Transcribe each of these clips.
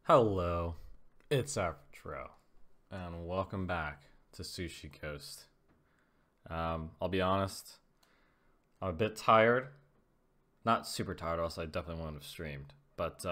Hello, it's Outro, and welcome back to Sushi Coast. I'll be honest, I'm a bit tired. Not super tired, else I definitely wouldn't have streamed. But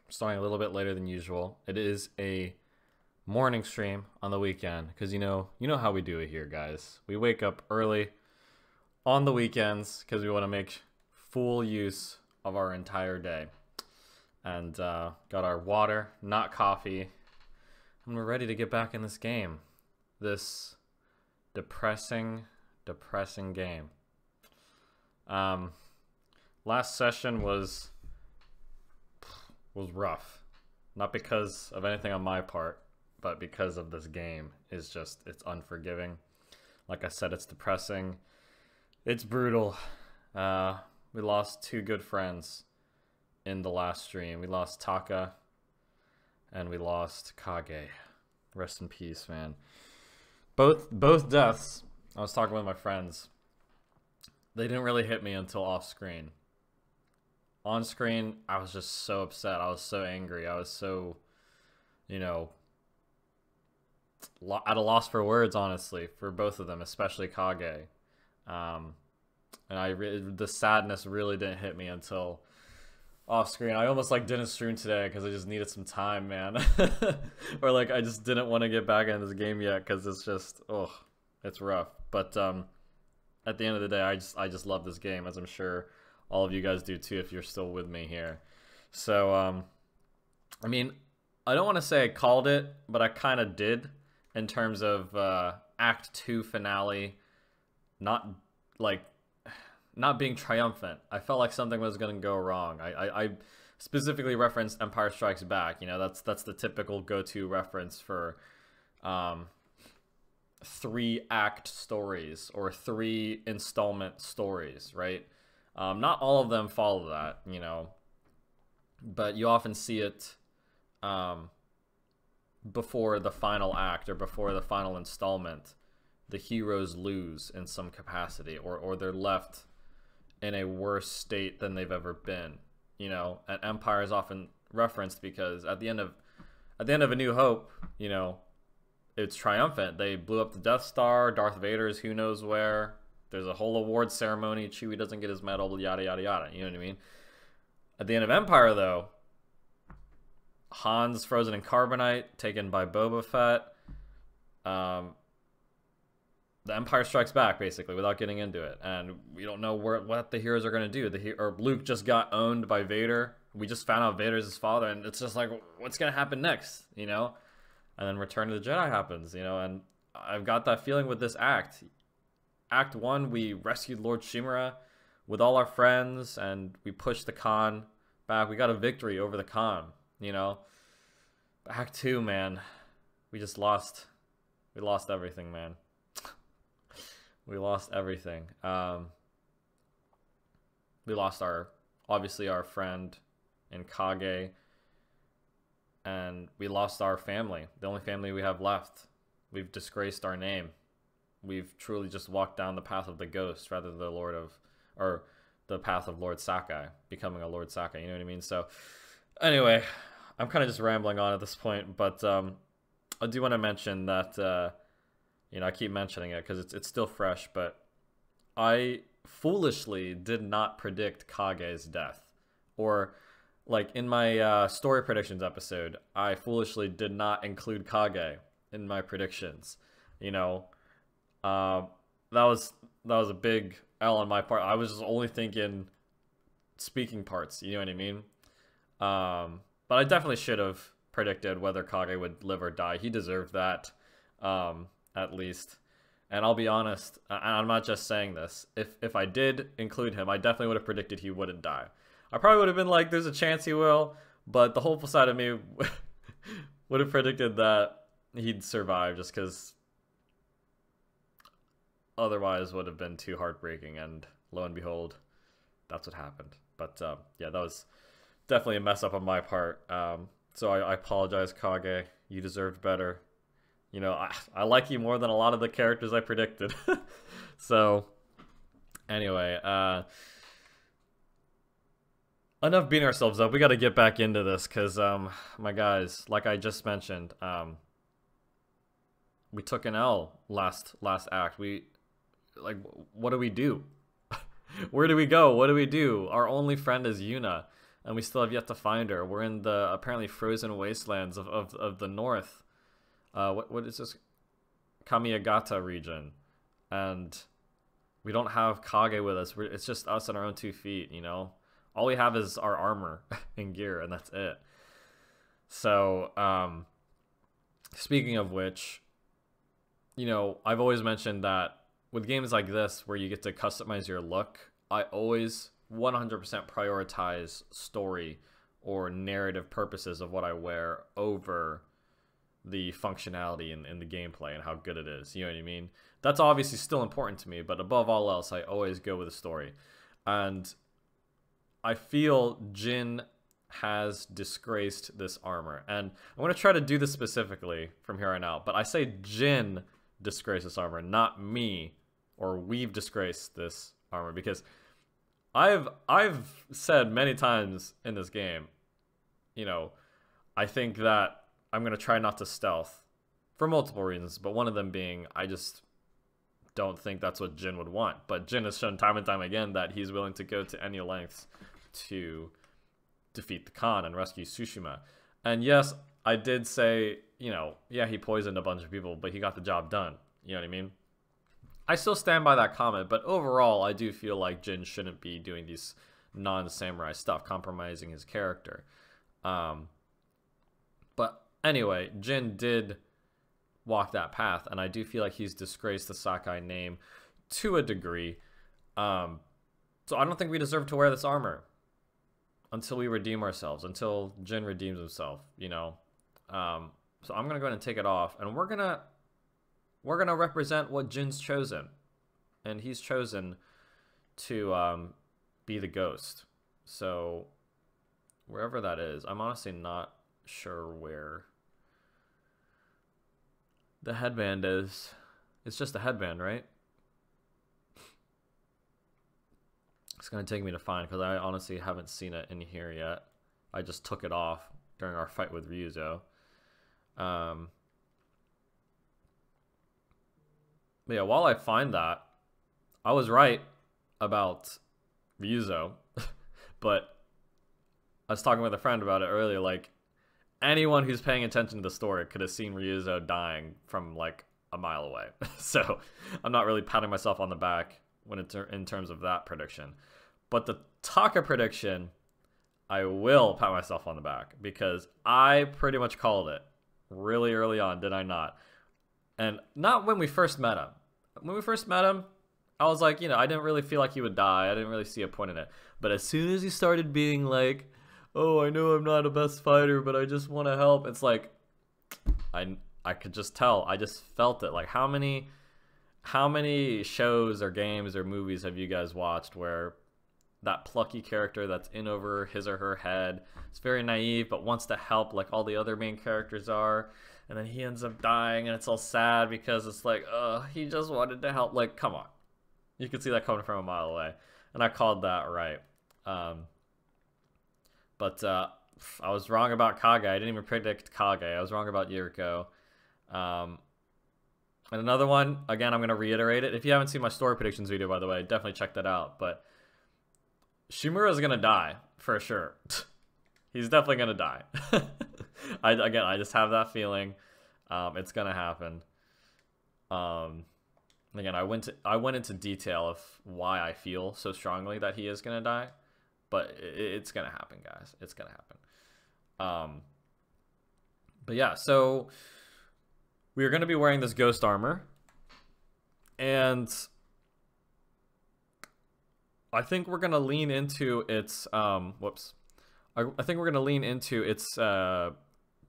starting a little bit later than usual. It is a morning stream on the weekend, because you know how we do it here, guys. We wake up early on the weekends because we want to make full use of our entire day. And got our water, not coffee, and we're ready to get back in this game. This depressing game. Last session was rough. Not because of anything on my part, but because of this game. It's unforgiving. Like I said, it's depressing. It's brutal. We lost two good friends in the last stream. We lost Taka and we lost Kage. Rest in peace, man. Both deaths, I was talking with my friends, they didn't really hit me until off screen. On screen, I was just so upset. I was so angry. I was so, at a loss for words, honestly, for both of them, especially Kage. And the sadness really didn't hit me until off screen. I almost didn't stream today because I just needed some time, man. Or I just didn't want to get back into this game yet because it's just, it's rough. But at the end of the day, I just love this game, as I'm sure all of you guys do too if you're still with me here. So I mean, I don't want to say I called it, but I kind of did in terms of Act 2 finale not being triumphant. I felt like something was going to go wrong. I specifically referenced Empire Strikes Back. That's the typical go-to reference for 3-act stories or 3 installment stories, right? Not all of them follow that, but you often see it before the final act or before the final installment. The heroes lose in some capacity, or they're left in a worse state than they've ever been, and Empire is often referenced because at the end of A New Hope, it's triumphant. They blew up the Death Star. Darth Vader's who knows where. There's a whole award ceremony. Chewie doesn't get his medal. Yada yada yada. You know what I mean? At the end of Empire, though, Han's frozen in carbonite, taken by Boba Fett. The Empire Strikes Back, basically, without getting into it, and we don't know what the heroes are going to do. Or Luke just got owned by Vader. We just found out Vader's his father, and it's just like, what's going to happen next, And then Return of the Jedi happens, and I've got that feeling with this act. Act 1, we rescued Lord Shimura with all our friends, and we pushed the Khan back. We got a victory over the Khan, Act 2, man, we lost everything, man. We lost everything. We lost obviously our friend in Kage, and we lost our family, the only family we have left. We've disgraced our name. We've truly just walked down the path of the Ghost rather than the path of Lord Sakai, becoming a Lord Sakai, you know what I mean? So anyway, I'm kind of just rambling on at this point, but I do want to mention that I keep mentioning it because it's still fresh, but I foolishly did not predict Kage's death. Or, in my story predictions episode, I foolishly did not include Kage in my predictions. That was a big L on my part. I was just only thinking speaking parts, you know what I mean? But I definitely should have predicted whether Kage would live or die. He deserved that. At least. And I'll be honest, and I'm not just saying this, if I did include him, I definitely would have predicted he wouldn't die. I probably would have been like, there's a chance he will, but the hopeful side of me would have predicted that he'd survive, just because otherwise would have been too heartbreaking, and lo and behold, that's what happened. But yeah, that was definitely a mess up on my part. So I apologize, Kage. You deserved better. I like you more than a lot of the characters I predicted. So, anyway, enough beating ourselves up. We got to get back into this because, my guys, like I just mentioned, we took an L last act. Like, what do we do? Where do we go? What do we do? Our only friend is Yuna, and we still have yet to find her. We're in the apparently frozen wastelands of the north. What is this? Kamiyagata region, and we don't have Kage with us. It's just us on our own 2 feet, you know? All we have is our armor and gear, and that's it. So, speaking of which, you know, I've always mentioned that with games like this, where you get to customize your look, I always 100% prioritize story or narrative purposes of what I wear over the functionality in the gameplay and how good it is. You know what I mean? That's obviously still important to me, but above all else, I always go with the story. And I feel Jin has disgraced this armor. And I'm going to try to do this specifically from here on out. But I say Jin disgraced this armor, not me, or we've disgraced this armor. Because I've said many times in this game, you know, I think that I'm going to try not to stealth for multiple reasons. But one of them being, I just don't think that's what Jin would want. But Jin has shown time and time again that he's willing to go to any lengths to defeat the Khan and rescue Tsushima. And yes, I did say, you know, yeah, he poisoned a bunch of people, but he got the job done. You know what I mean? I still stand by that comment, but overall, I do feel like Jin shouldn't be doing these non-samurai stuff, compromising his character. But anyway, Jin did walk that path, and I do feel like he's disgraced the Sakai name to a degree. So I don't think we deserve to wear this armor until we redeem ourselves, until Jin redeems himself, you know. So I'm gonna go ahead and take it off, and we're gonna represent what Jin's chosen, and he's chosen to be the ghost. So wherever that is, I'm honestly not sure where the headband is. It's just a headband, right? It's gonna take me to find, because I honestly haven't seen it in here yet. I just took it off during our fight with Ryuzo. But yeah, while I find that, I was right about Ryuzo. But I was talking with a friend about it earlier, like, anyone who's paying attention to the story could have seen Ryuzo dying from like a mile away. So I'm not really patting myself on the back when in terms of that prediction. But the Taka prediction, I will pat myself on the back, because I pretty much called it really early on, did I not? And not when we first met him. When we first met him, I was like, you know, I didn't really feel like he would die. I didn't really see a point in it. But as soon as he started being like, oh, I know I'm not a best fighter, but I just want to help, it's like, I could just tell. I just felt it. Like, how many shows or games or movies have you guys watched where that plucky character that's in over his or her head, it's very naive but wants to help like all the other main characters are, and then he ends up dying and it's all sad because it's like, he just wanted to help. Like, come on. You can see that coming from a mile away. And I called that right. But I was wrong about Kage. I didn't even predict Kage. I was wrong about Yuriko. And another one, again, I'm going to reiterate it. If you haven't seen my story predictions video, by the way, definitely check that out. But Shimura's going to die, for sure. He's definitely going to die. I just have that feeling. It's going to happen. Again, I went into detail of why I feel so strongly that he is going to die. But it's going to happen, guys. It's going to happen. But yeah, so we are going to be wearing this ghost armor. And I think we're going to lean into its... I think we're going to lean into its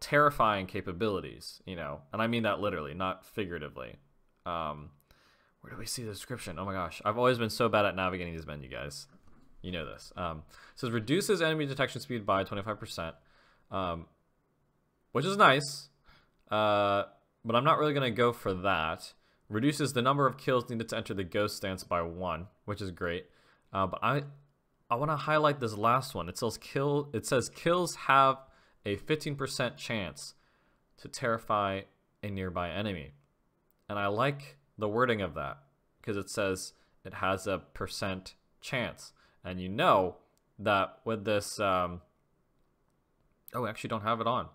terrifying capabilities, you know. And I mean that literally, not figuratively. Where do we see the description? Oh my gosh. I've always been so bad at navigating these menus, guys. You know this. It says reduces enemy detection speed by 25%, which is nice, but I'm not really going to go for that. Reduces the number of kills needed to enter the ghost stance by 1, which is great. But I want to highlight this last one. It says kills have a 15% chance to terrify a nearby enemy. And I like the wording of that because it says it has a percent chance. And you know that with this... oh, we actually don't have it on.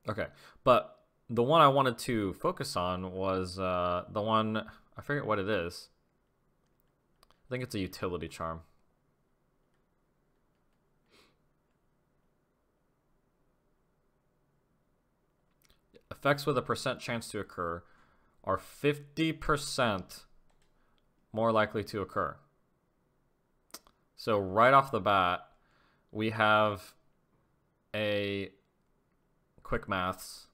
Okay. But the one I wanted to focus on was the one... I forget what it is. I think it's a utility charm. Effects with a percent chance to occur are 50% more likely to occur. So right off the bat, we have a quick maths,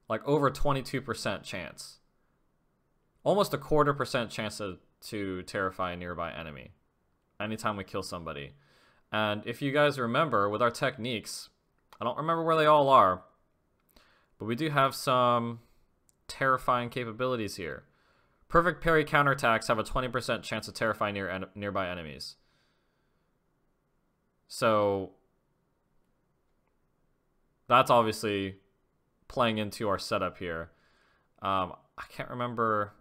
like over 22% chance. Almost a 1/4% chance to terrify a nearby enemy anytime we kill somebody. And if you guys remember, with our techniques, I don't remember where they all are, but we do have some terrifying capabilities here. Perfect parry counterattacks have a 20% chance of terrifying nearby enemies. So that's obviously playing into our setup here. I can't remember.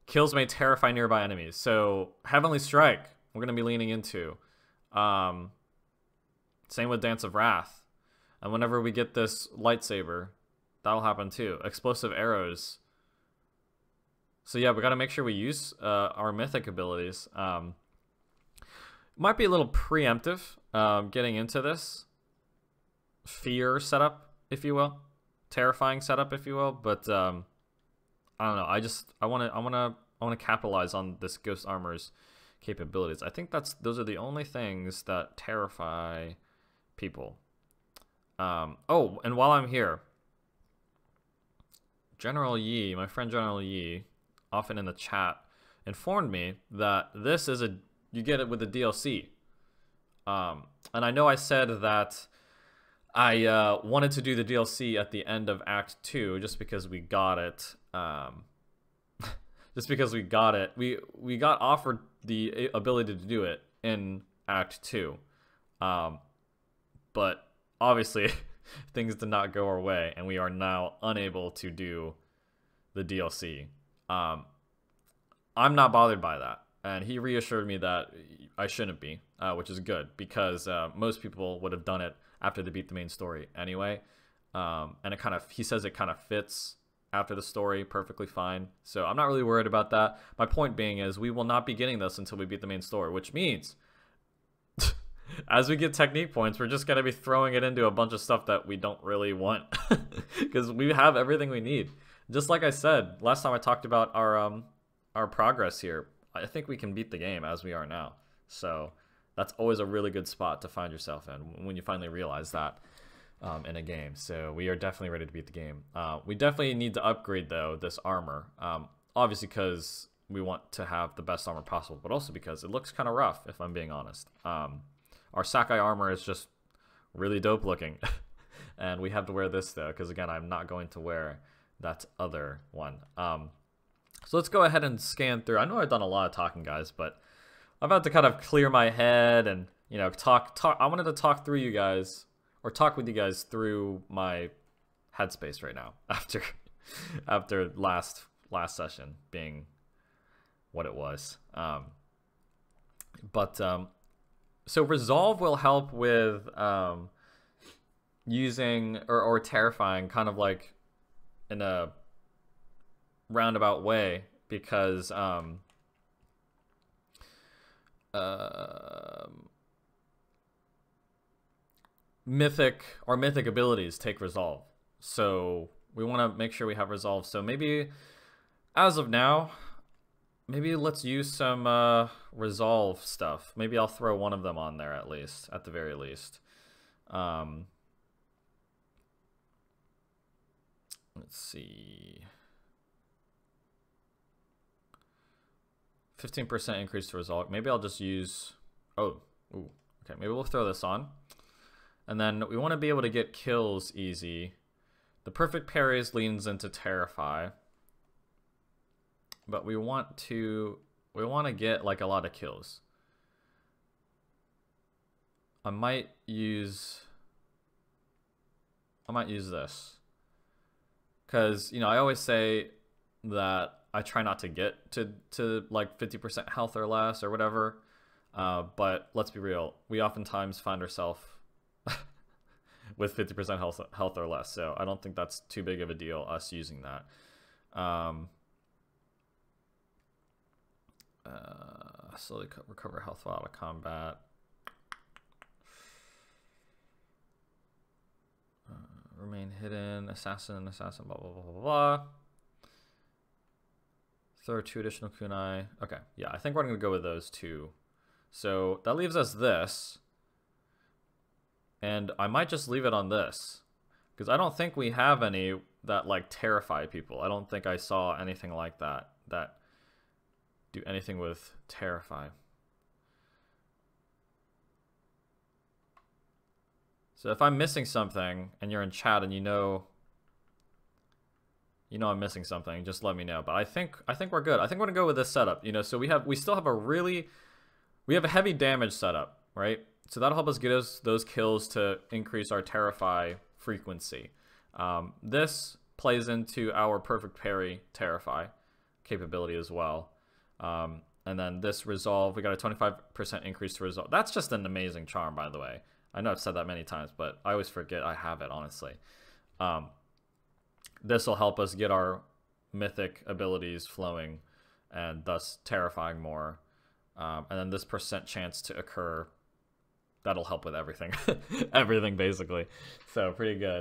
Kills may terrify nearby enemies. So Heavenly Strike, we're going to be leaning into. Same with Dance of Wrath. And whenever we get this lightsaber, that'll happen too. Explosive arrows. So yeah, we got to make sure we use our mythic abilities. Might be a little preemptive getting into this fear setup, if you will, terrifying setup, if you will. But I don't know. I want to capitalize on this Ghost Armor's capabilities. I think those are the only things that terrify people. Oh, and while I'm here, General Yi, my friend General Yi, often in the chat, informed me that this is you get it with the DLC. And I know I said that I wanted to do the DLC at the end of Act 2 just because we got it. Just because we got it. We got offered the ability to do it in Act 2. But obviously things did not go our way and we are now unable to do the DLC. I'm not bothered by that. And he reassured me that I shouldn't be, which is good because most people would have done it after they beat the main story anyway. And he says it kind of fits after the story perfectly fine. So I'm not really worried about that. My point being is we will not be getting this until we beat the main story, which means as we get technique points, we're just going to be throwing it into a bunch of stuff that we don't really want because we have everything we need. Just like I said, last time I talked about our progress here, I think we can beat the game as we are now. So that's always a really good spot to find yourself in when you finally realize that in a game. So we are definitely ready to beat the game. We definitely need to upgrade, though, this armor. Obviously because we want to have the best armor possible, but also because it looks kind of rough, if I'm being honest. Our Sakai armor is just really dope looking. And we have to wear this, though, because, again, I'm not going to wear that other one. So let's go ahead and scan through. I know I've done a lot of talking, guys, but I'm about to kind of clear my head and, you know, talk. I wanted to talk through you guys, or talk with you guys through my headspace right now after last session being what it was. So resolve will help with using or terrifying, kind of like in a roundabout way, because mythic abilities take resolve, so we want to make sure we have resolve. So maybe as of now, maybe let's use some resolve stuff. Maybe I'll throw one of them on there at the very least. Let's see. 15% increase to resolve. Maybe I'll just use... Okay, maybe we'll throw this on. And then we want to be able to get kills easy. The perfect parries leans into Terrify. But we want to get like a lot of kills. I might use this. Cause I always say that I try not to get to like 50% health or less or whatever. But let's be real, we oftentimes find ourselves with 50% health or less. So I don't think that's too big of a deal, us using that. Slowly recover health while out of combat. Remain hidden, assassin, blah, blah, blah, blah, blah. Throw 2 additional kunai. Okay, yeah, I think we're going to go with those 2. So that leaves us this. And I might just leave it on this. Because I don't think we have any that, like, terrify people. I don't think I saw anything like that do anything with Terrify. So if I'm missing something and you're in chat and you know I'm missing something, just let me know. But I think we're good. I think we're gonna go with this setup. So we still have a heavy damage setup, right? So that'll help us get us those kills to increase our Terrify frequency. This plays into our perfect parry Terrify capability as well. And then this resolve, we got a 25% increase to resolve. That's just an amazing charm, by the way. I know I've said that many times, but I always forget I have it, honestly. This will help us get our mythic abilities flowing and thus terrifying more. And then this percent chance to occur, that'll help with everything. Everything, basically. So, pretty good.